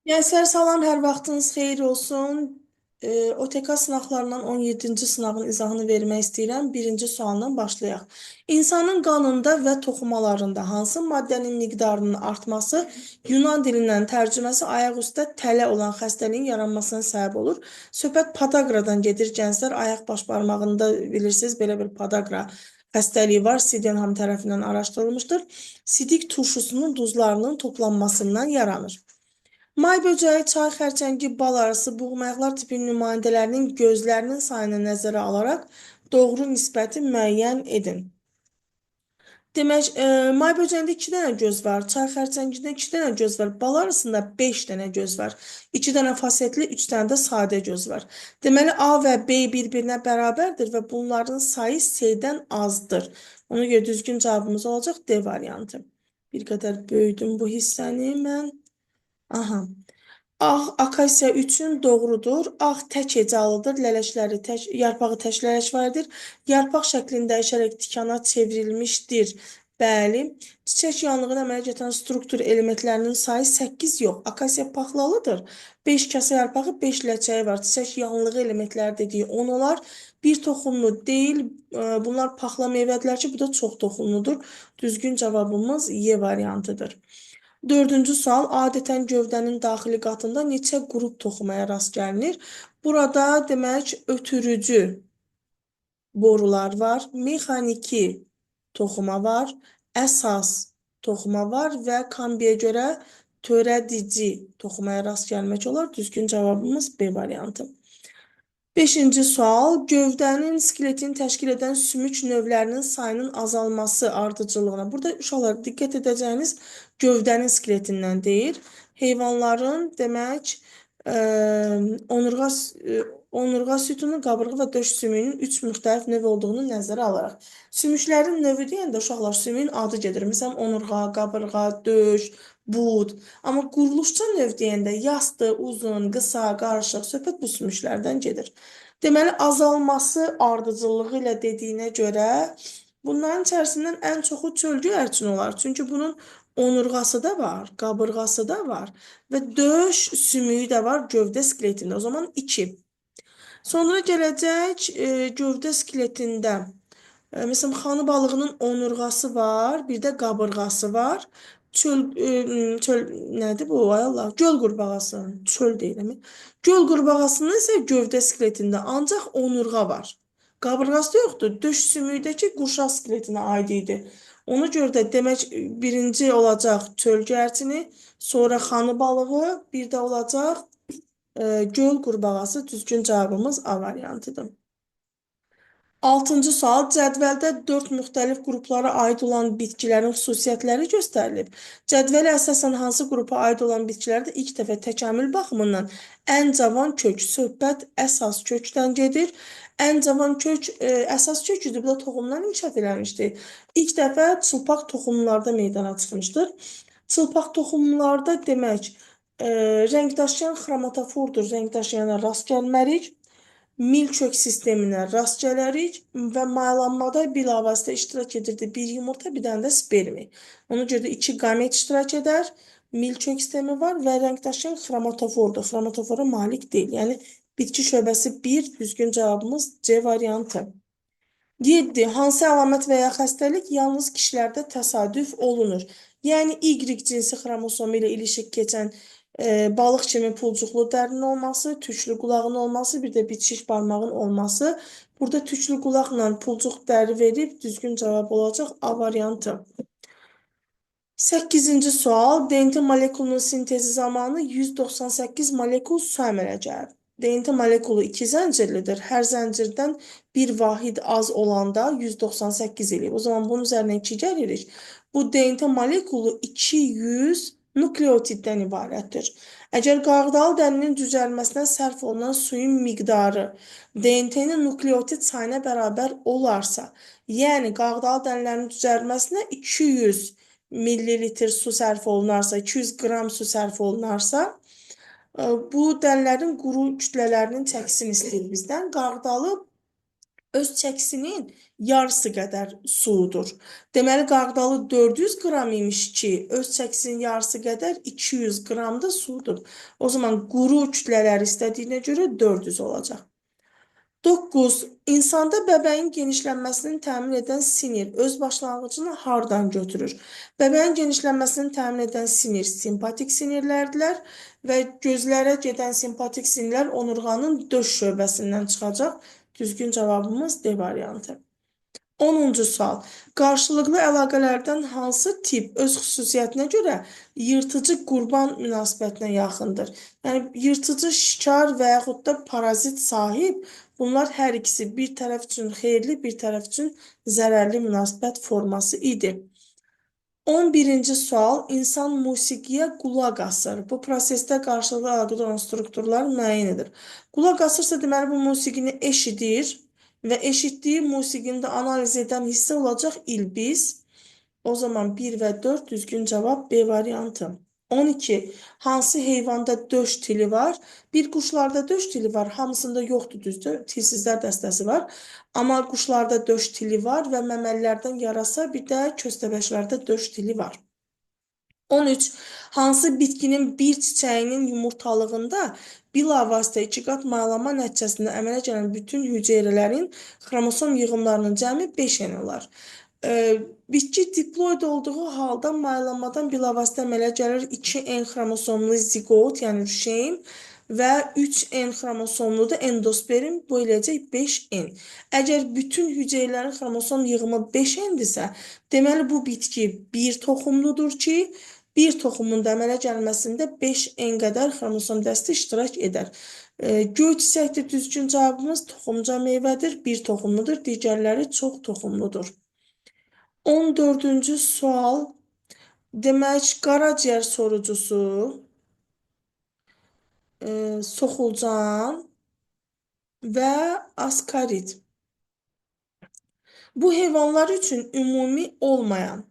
Gençler salam, hər vaxtınız xeyir olsun. OTK sınaqlarından 17-ci sınavın izahını vermək istəyirəm. Birinci sualdan başlayaq. İnsanın qanında və toxumalarında hansı maddənin miqdarının artması Yunan dilindən tərcüməsi ayaq üstə tələ olan xəstəliyin yaranmasına səbəb olur? Söhbət podagradan gedir. Gənclər ayaq baş barmağında bilirsiniz belə bir podagra xəstəliyi var. Sydenham tərəfindən araşdırılmışdır. Sidik turşusunun duzlarının toplanmasından yaranır. May böcəyi, çay xərçəngi, bal arısı, buğmayaqlar tipi nümayəndələrinin gözlərinin sayını nəzərə alaraq doğru nisbəti müəyyən edin. Demək, may böcəyində 2 dənə göz var, çay xərçəngində 2 dənə göz var, bal arısında 5 dənə göz var, 2 dənə fasetli, 3 dənə də sadə göz var. Deməli, A və B bir-birinə bərabərdir və bunların sayı C-dən azdır. Ona görə düzgün cavabımız olacaq D variantı. Bir qədər böyüdüm bu hissəni mən. Aha. Ağ akasiya üçün doğrudur. Ağ tək hecalıdır. Lələkləri tək, yarpağı tək lələk vardır. Yarpaq şəklini dəyişərək tikana çevrilmişdir. Bəli. Çiçək yanlığına əmələ gətirən struktur elementlərinin sayı 8 yox. Akasiya paxlalıdır. 5 kasa yarpağı, 5 ləçəyi var. Çiçək yanlığı elementləri dediyi 10 olar. Bir toxumlu deyil. Bunlar paxla meyvədirlər ki, bu da çox toxumludur. Düzgün cavabımız Y variantıdır. Dördüncü sual, adətən gövdənin daxili qatında neçə qrup toxumaya rast gəlinir? Burada demək ötürücü borular var, mexaniki toxuma var, əsas toxuma var və kombiyə görə törədici toxumaya rast gəlmək olar. Düzgün cavabımız B variantı. Beşinci sual, gövdənin, skeletin təşkil edən sümük növlərinin sayının azalması ardıcıllığına. Burada uşaqlar diqqət edəcəyiniz gövdənin skeletindən deyir. Heyvanların demək onurğa, onurğa sütunu, qabırğı və döş sümüyünün 3 müxtəlif növ olduğunu nəzərə alaraq. Sümüklərin növü deyəndə uşaqlar sümüyün adı gedir. Məsələn, onurğa, qabırğa, döş, bud. Amma quruluşça növ deyəndə yastı, uzun, qısa, qarışıq söhbət bu sümüklərdən gedir. Deməli, azalması ardıcıllığı ilə dediyinə görə bunların içərisindən ən çoxu çölgü ərçin olar. Çünki bunun onurğası da var, qabırğası da var və döş sümüyü də var gövdə skeletində. O zaman 2. Sonra gələcək gövdə skeletində. Məsələn, xanı balığının onurğası var, bir də qabırğası var. Çöl nədir bu? Ay Allah, göl qurbağası. Çöl deyirəm. Göl qurbağasının isə gövdə skeletində ancaq onurğa var. Qabırğası yoxdur. Döş sümüyüdəki qurşaq skeletinə aid idi. Ona görə də demək birinci olacaq çöl gərçini, sonra xanı balığı, bir də olacaq göl qurbağası. Düzgün cavabımız A variantıdır. Altıncı sual, cədvəldə 4 müxtəlif qruplara aid olan bitkilərin xüsusiyyətləri göstərilib. Cədvələ əsasən hansı qrupa aid olan bitkilərdə ilk dəfə təkamül baxımından ən cavan kök, söhbət əsas kökdən gedir. Ən cavan kök əsas kök idi, bu da toxumdan inkişaf eləmişdir. İlk dəfə çılpaq toxumlarda meydana çıxmışdır. Çılpaq toxumlarda demək, rəngdaşıyan xromatofordur, rəngdaşıyana rast gəlmərik. Milkök sisteminə rast gələrik və maylanmada bilavasitə iştirak edirdi bir yumurta, bir dənə də spermi. Ona görə də 2 qamet iştirak edər, milkök sistemi var və rəngdaşıyan xromatofordur. Xromatofora malik deyil. Yəni, bitki şöbəsi 1, düzgün cavabımız C variantı. 7. Hansı əlamət və ya xəstəlik yalnız kişilərdə təsadüf olunur? Yəni, Y cinsi xromosomu ilə ilişik keçən balıq kimi pulcuqlu dərinin olması, tüklü qulağın olması, bir də bitişik barmağın olması. Burada tüklü qulaqla pulcuq dəri verib, düzgün cavab olacaq A variantı. 8-ci sual, DNT molekulunun sintezi zamanı 198 molekul su əmələ gəlir. DNT molekulu 2 zəncirlidir. Hər zəncirdən bir vahid az olanda 198 eləyib. O zaman bunun üzərinə 2 gəlirik. Bu DNT molekulu 200 nukleotiddən ibarətdir. Əgər qarğıdalı dərinin düzəlməsinə sərf olunan suyun miqdarı DNT-nin nukleotid sayına bərabər olarsa, yəni qarğıdalı dərlərin düzəlməsinə 200 millilitr su sərf olunarsa, 200 qram su sərf olunarsa, bu dənlərin quru kütlələrinin çəkisini istəyir bizdən. Qarğıdalı öz çəkisinin yarısı qədər sudur. Deməli, qarğıdalı 400 qram imiş ki, öz çəkisinin yarısı qədər 200 qram da sudur. O zaman quru kütlələri istədiyinə görə 400 olacaq. 9. İnsanda bəbəyin genişlənməsini təmin edən sinir öz başlanğıcını hardan götürür? Bəbəyin genişlənməsini təmin edən sinir simpatik sinirlərdirlər və gözlərə gedən simpatik sinirlər onurğanın döş şöbəsindən çıxacaq. Düzgün cavabımız D variantı. 10-cu sual. Qarşılıqlı əlaqələrdən hansı tip öz xüsusiyyətinə görə yırtıcı qurban münasibətinə yaxındır? Yəni, yırtıcı şikar və yaxud da parazit sahib, bunlar hər ikisi bir tərəf üçün xeyirli, bir tərəf üçün zərərli münasibət forması idi. 11-ci sual. İnsan musiqiyə qulaq asır. Bu prosesdə qarşılıqlı əlaqədə olan strukturlar müəyyən edir. Qulaq asırsa, deməli, bu musiqini eşidir və eşitdiyi musiqini də analiz edən hissə olacaq ilbiz. O zaman 1 və 4 düzgün cavab B variantı. 12. Hansı heyvanda döş tili var? Bir quşlarda döş tili var, hamısında yoxdur, düzdür? Tilsizlər dəstəsi var. Amma quşlarda döş tili var və məməlilərdən yarasa bir də köstəbəklərdə döş tili var. 13. Hansı bitkinin bir çiçəyinin yumurtalığında bilavasitə iki qat maylama nəticəsində əmələ gələn bütün hüceyrələrin xromosom yığımlarının cəmi 5N olar. Bitki diploid olduğu halda maylamadan bilavasitə əmələ gəlir 2N xromosomlu zigot, yəni rüşeym və 3N xromosomlu da endosperm, bu eləyəcək 5N. Əgər bütün hüceyrələrin xromosom yığımı 5N-dirsə, deməli bu bitki bir toxumludur ki, bir toxumun da əmələ gəlməsində 5N qədər xromosom dəsti iştirak edər. Göy çiçəkdir, düzgün cavabımız toxumca meyvədir, bir toxumludur, digərləri çox toxumludur. 14-cü sual. Demək, qaraciyər sorucusu, soxulcan və askarit. Bu heyvanlar üçün ümumi olmayan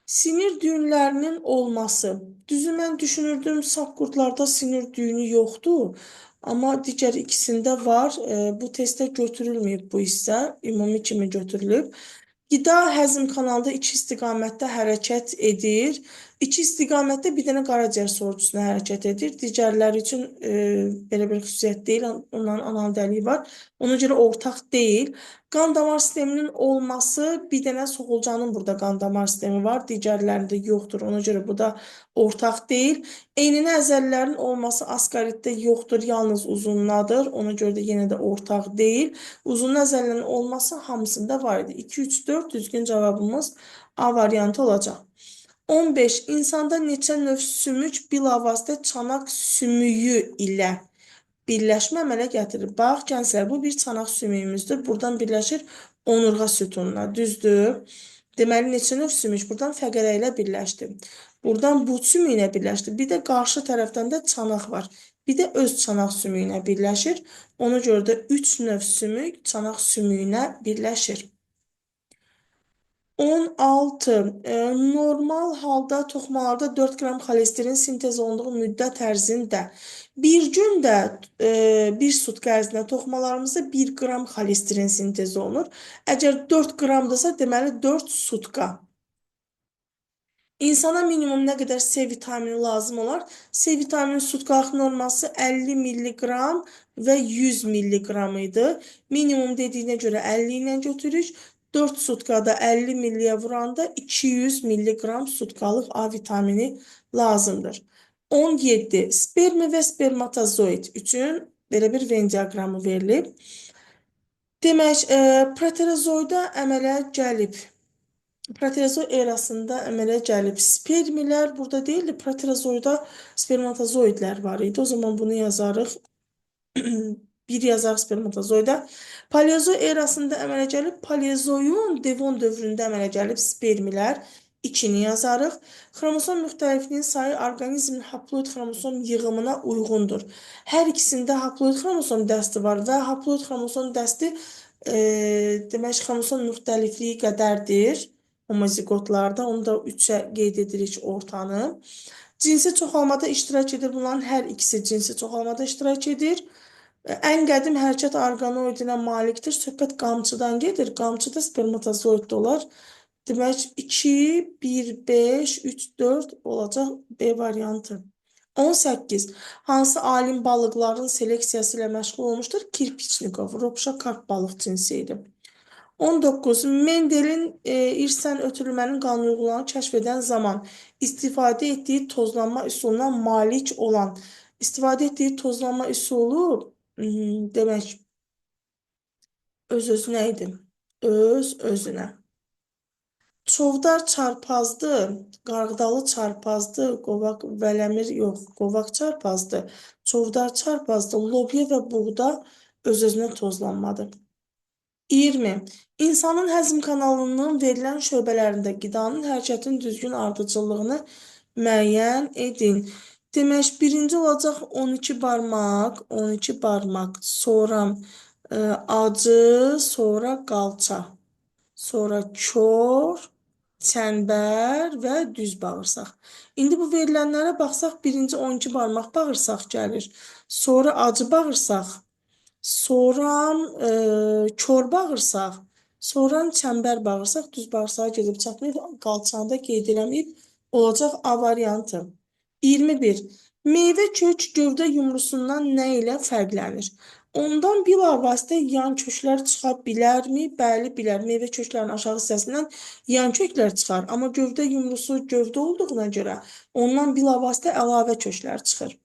sinir düyünlərinin olması. Düzü mən düşünürdüm, saf qurdlarda sinir düyünü yoxdur. Amma digər ikisində var. Bu testdə götürülməyib bu hissə. Ümumi kimi götürülüb. Qida həzm kanalında iki istiqamətdə hərəkət edir. İki istiqamətdə bir dənə qaraciyər sorucusuna hərəkət edir. Digərləri üçün belə bir xüsusiyyət deyil. Onların anal dəliyi var. Ona görə ortaq deyil. Qan damar sisteminin olması, bir dənə soxulcanın burada qan damar sistemi var. Digərlərində yoxdur. Ona görə bu da ortaq deyil. Eynini əzəlilərin olması askaritdə yoxdur. Yalnız uzunladır. Ona görə də yenə də ortaq deyil. Uzun əzəlilərin olması hamısında var idi. 2, 3, 4 düzgün cavabımız A variantı olacaq. 15. İnsanda neçə növ sümük bilavasitə çanaq sümüyü ilə birləşmə əmələ gətirir. Bax, gənclər, bu bir çanaq sümüyümüzdür. Buradan birləşir onurğa sütununa, düzdür. Deməli, neçə növ sümük? Buradan fəqərə ilə birləşdi. Buradan but sümüyünə birləşdi. Bir də qarşı tərəfdən də çanaq var. Bir də öz çanaq sümüyünə birləşir. Ona görə də 3 növ sümük çanaq sümüyünə birləşir. 16. Normal halda toxumalarda 4 qram xolesterin sintez olunduğu müddət ərzində bir gündə bir sutka ərzində toxumalarımızda 1 qram xolesterin sintez olunur. Əgər 4 qramdırsa, deməli 4 sutka. İnsana minimum nə qədər C vitamini lazım olar? C vitamini sutkalıq norması 50 mg və 100 mg idi. Minimum dediyinə görə 50 ilə götürürük. 4 sutkada 50 milliyə vuranda 200 mg sutkalıq A vitamini lazımdır. 17. Spermi və spermatozoid üçün belə bir Venn diaqramı verilib. Demək, proterozoida əmələ gəlib. Proterozoid erasında əmələ gəlib. Spermilər burada deyildi, proterozoida spermatozoidlər var idi. O zaman bunu yazarıq. Bir yazarıq spermatozoida. Paleozoy erasında əmələ gəlib. Paleozoyun devon dövründə əmələ gəlib spermilər. 2-ni yazarıq. Xromosom müxtəlifliyin sayı orqanizmin haploid xromosom yığımına uyğundur. Hər ikisində haploid xromosom dəsti var və haploid xromosom dəsti demək, xromosom müxtəlifliyi qədərdir. Homozigotlarda, onu da 3-ə qeyd edirik ortanı. Cinsi çoxalmada iştirak edir. Bunların hər ikisi cinsi çoxalmada iştirak edir. Ən qədim hərəkət orqanoidinə malikdir. Söhbət qamçıdan gedir. Qamçıda spermatozoid olar. Demək 2, 1, 5, 3, 4 olacaq B variantı. 18. Hansı alim balıqların seleksiyası ilə məşğul olmuşdur? Kirpiçnikov, Ropşa karp balıq cinsi idi. 19. Mendelin irsən ötürülmənin qanunuqlarını kəşf edən zaman istifadə etdiyi tozlanma üsuluna malik olan, istifadə etdiyi tozlanma üsulu demək öz-özünə idi. Öz-özünə. Çovdar çarpazdı, qarğıdalı çarpazdı, qovaq vələmir yox, qovaq çarpazdı, çovdar çarpazdı, lobya və buğda öz-özünə tozlanmadır. 20. İnsanın həzm kanalının verilən şöbələrində qidanın hərəkətinin düzgün ardıcıllığını müəyyən edin. Demək, birinci olacaq 12 barmaq, 12 barmaq, sonra acı, sonra qalça, sonra kör, çənbər və düz bağırsaq. İndi bu verilənlərə baxsaq, birinci 12 barmaq bağırsaq gəlir, sonra acı bağırsaq, sonra kör bağırsaq, sonra çəmbər bağırsaq, düz bağırsağa gedib çatmayıb, qalçanı da qeyd eləməyib, olacaq A variantı. 21. Meyvə kök gövdə yumrusundan nə ilə fərqlənir? Ondan bilavasitə yan köklər çıxa bilərmi? Bəli, bilər. Meyvə köklərinin aşağı hissəsindən yan köklər çıxar. Amma gövdə yumrusu gövdə olduğuna görə ondan bilavasitə əlavə köklər çıxır.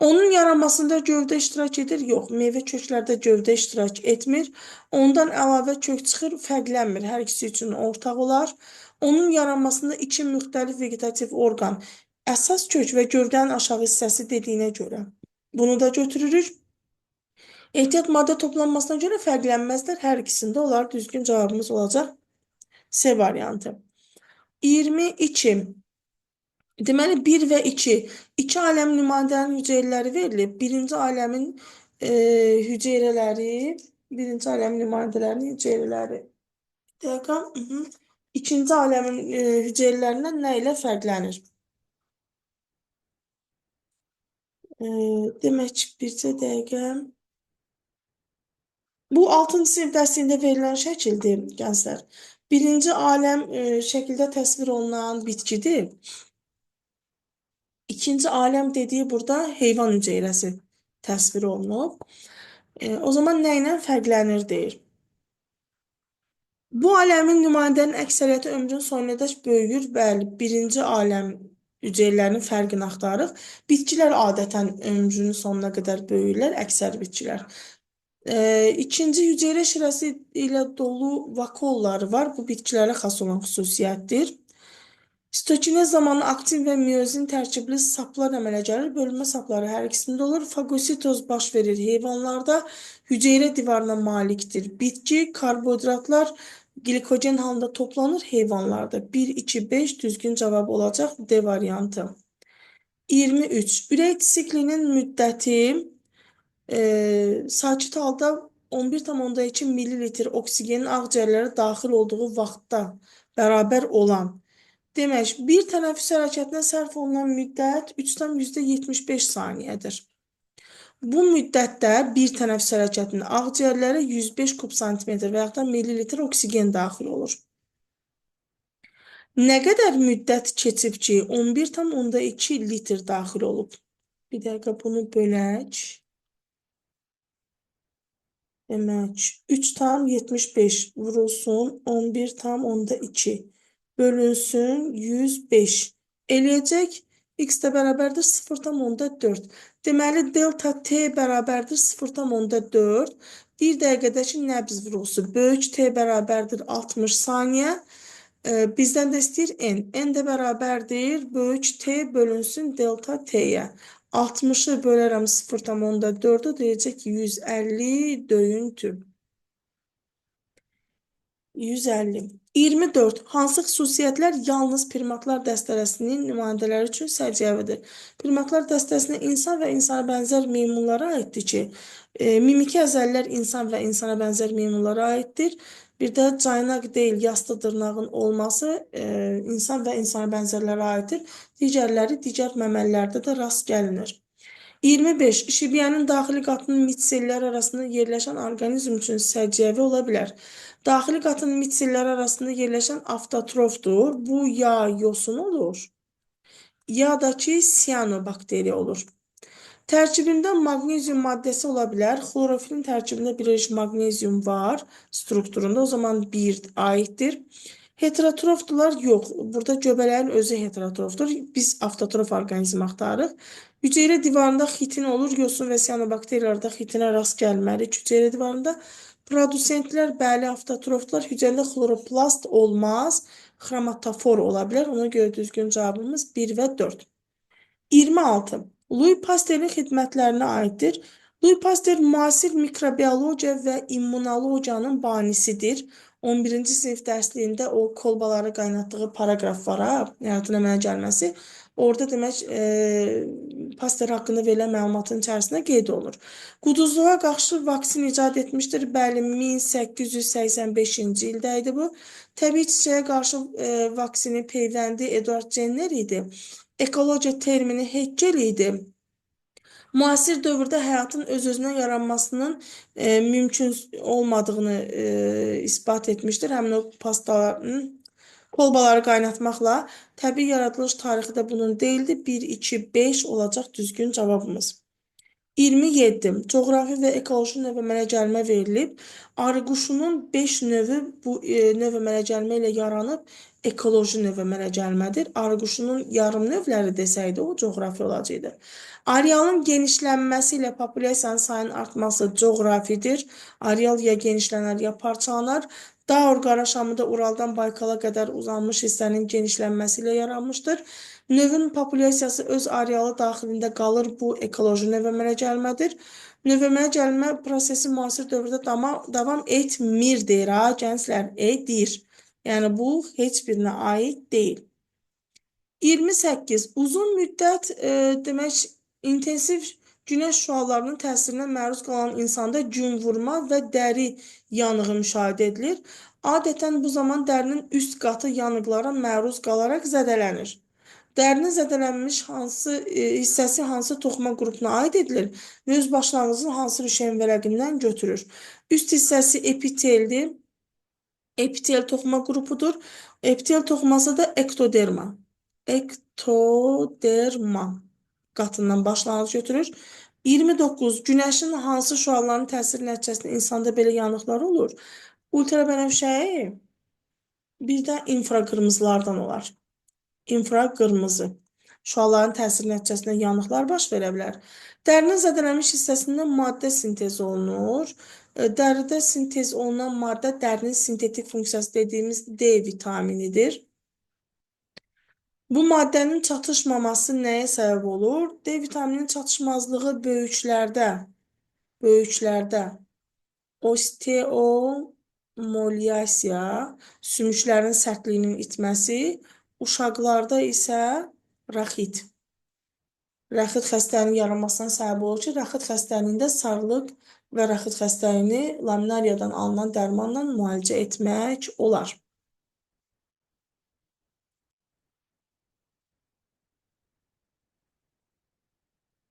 Onun yaranmasında gövdə iştirak edir? Yox, meyvə köklərdə gövdə iştirak etmir. Ondan əlavə kök çıxır, fərqlənmir. Hər ikisi üçün ortaq olar. Onun yaranmasında iki müxtəlif vegetativ orqan, əsas kök və gövdənin aşağı hissəsi dediyinə görə bunu da götürürük. Ehtiyat maddə toplanmasına görə fərqlənməzlər. Hər ikisində olar. Düzgün cavabımız olacaq C variantı. 22. Deməli 1 və 2. İki aləm nümayəndənin hüceyrələri verilib. Birinci aləmin hüceyrələri, birinci aləmin nümayəndələrinin hüceyrələri. Dəqiqə. İkinci aləmin hüceyrələrindən nə ilə fərqlənir? Demək, bircə dəqiqə. Bu 6-cı sinif dərsində verilən şəkildir, gənclər. Birinci aləm şəkildə təsvir olunan bitkidir. İkinci aləm dediyi burada heyvan hüceyrəsi təsvir olunub. O zaman nə ilə fərqlənir deyir. Bu aləmin nümayəndənin əksəriyyəti ömrün sonunadək böyüyür. Bəli, birinci aləm hüceyrələrinin fərqini axtarırıq. Bitkilər adətən ömrünün sonuna qədər böyüyürlər, əksər bitkilər. İkinci hüceyrə şirəsi ilə dolu vakuolları var. Bu bitkilərə xas olan xüsusiyyətdir. Sitokinez zamanı aktin və miozin tərkibli saplar əmələ gəlir. Bölünmə sapları hər ikisində olur. Fagositoz baş verir heyvanlarda. Hüceyrə divarına malikdir. Bitki, karbohidratlar glikogen halında toplanır heyvanlarda. 1, 2, 5 düzgün cavab olacaq D variantı. 23. Ürək siklinin müddəti sakit halda 11,2 ml oksigenin ağciyərlərə daxil olduğu vaxtda bərabər olan. Demək, bir tənəffüs hərəkətinə sərf olunan müddət 3,75 saniyədir. Bu müddətdə bir tənəffüs hərəkətinin ağciyərlərə 105 kub santimetr və yaxud da millilitr oksigen daxil olur. Nə qədər müddət keçib ki, 11,2 litr daxil olub? Bir dəqiqə bunu bölək. Demək, 3,75 vurulsun 11,2 bölünsün 105 eləyəcək. X də bərabərdir 0,4. Deməli, delta T bərabərdir 0,4. Bir dəqiqədəki nəbz vurulsu böyük T bərabərdir 60 saniyə. Bizdən də istəyir N. N də bərabərdir böyük T bölünsün delta T-yə. 60'ı bölərəm 0,4'ü deyəcək ki, 150 döyüntü. 150. 24. Hansı xüsusiyyətlər yalnız primatlar dəstəsinin nümayəndələri üçün səciyyəvidir? Primatlar dəstəsinə insan və insana bənzər meymunlara aiddir ki, mimiki əzəllər insan və insana bənzər meymunlara aiddir. Bir də caynaq deyil, yastı dırnağın olması insan və insana bənzərlərə aiddir. Digərləri digər məməlilərdə də rast gəlinir. 25. İşebiyənin daxili qatının mitselləri arasında yerləşən orqanizm üçün səciyyəvi ola bilər. Daxili qatının mitselləri arasında yerləşən avtotrofdur. Bu ya yosun olur, ya da ki siyanobakteriya olur. Tərkibində maqnezium maddəsi ola bilər. Xlorofilin tərkibində birləşmiş maqnezium var strukturunda. O zaman 1 aiddir. Heterotrofdular yox. Burada göbələyin özü heterotrofdur. Biz avtotrof orqanizm axtarırıq. Hüceyrə divarında xitin olur. Yosun və siyanobakteriyalarda xitinə rast gəlmərik. Hüceyrə divarında produsentlər bəli avtotrofdular. Hüceyrədə xloroplast olmaz. Xromatofor ola bilər. Ona görə düzgün cavabımız 1 və 4. 26. Louis Pasteur'in xidmətlərinə aiddir. Louis Pasteur müasir mikrobiologiya və immunologiyanın banisidir. 11-ci sinif dərsliyində o kolbaları qaynatdığı paraqraf var, həyatın əmələ gəlməsi. Orada demək, Pasteur haqqında verilən məlumatın içərisində qeyd olunur. Quduzluğa qarşı vaksin icad etmişdir. Bəli, 1885-ci ildə idi bu. Təbii çiçəyə qarşı vaksini peyvəndi Edward Jenner idi. Ekologiya termini Hegel idi. Müasir dövrdə həyatın öz-özünə yaranmasının mümkün olmadığını isbat etmişdir. Həmin o kolbaları qaynatmaqla. Təbii yaradılış tarixi də bunun deyildi. 1, 2, 5 olacaq düzgün cavabımız. 27. Coğrafi və ekoloji növ əmələ gəlmə verilib. Arıquşunun 5 növü bu növ əmələ gəlmə ilə yaranıb ekoloji növ əmələ gəlmədir. Arıquşunun yarım növləri desəydi, o coğrafi olacaqdı. Arealın genişlənməsi ilə populyasiyanın sayının artması coğrafidir. Areal ya genişlənər, ya parçalanar. Daur qaraşamı da Uraldan Baykala qədər uzanmış hissənin genişlənməsi ilə yaranmışdır. Növün populyasiyası öz arealı daxilində qalır. Bu ekoloji növ əmələ gəlmədir. Növ əmələ gəlmə prosesi müasir dövrdə davam etmir deyir, gənclər, edir. Yəni bu heç birinə aid deyil. 28. Uzun müddət demək intensiv günəş şüalarının təsirinə məruz qalan insanda gün vurma və dəri yanığı müşahidə edilir. Adətən bu zaman dərinin üst qatı yanıqlara məruz qalaraq zədələnir. Dərinin zədələnmiş hissəsi hansı toxuma qrupuna aid edilir və öz başlanğıcını hansı rüşeyin vərəqindən götürür. Üst hissəsi epiteldir. Epitel toxuma qrupudur. Epitel toxuması da ektoderma. Ektoderma qatından başlanğıc götürür. 29. Günəşin hansı şüalarının təsiri nəticəsində insanda belə yanıqlar olur? Ultrabənövşəyi, bir də infraqırmızılardan olar. İnfraqırmızı şüaların təsiri nəticəsində yanıqlar baş verə bilər. Dərinin zədələnmiş hissəsində maddə sintez olunur. Dəridə sintez olunan maddə dərinin sintetik funksiyası dediyimiz D vitaminidir. Bu maddənin çatışmaması nəyə səbəb olur? D vitamininin çatışmazlığı böyüklərdə osteomolyasiya, sümüklərin sərtliyinin itməsi, uşaqlarda isə raxit xəstəliyinin yaranmasına səbəb olur ki, raxit xəstəliyində sarılıq və raxit xəstəliyini laminariyadan alınan dərmanla müalicə etmək olar.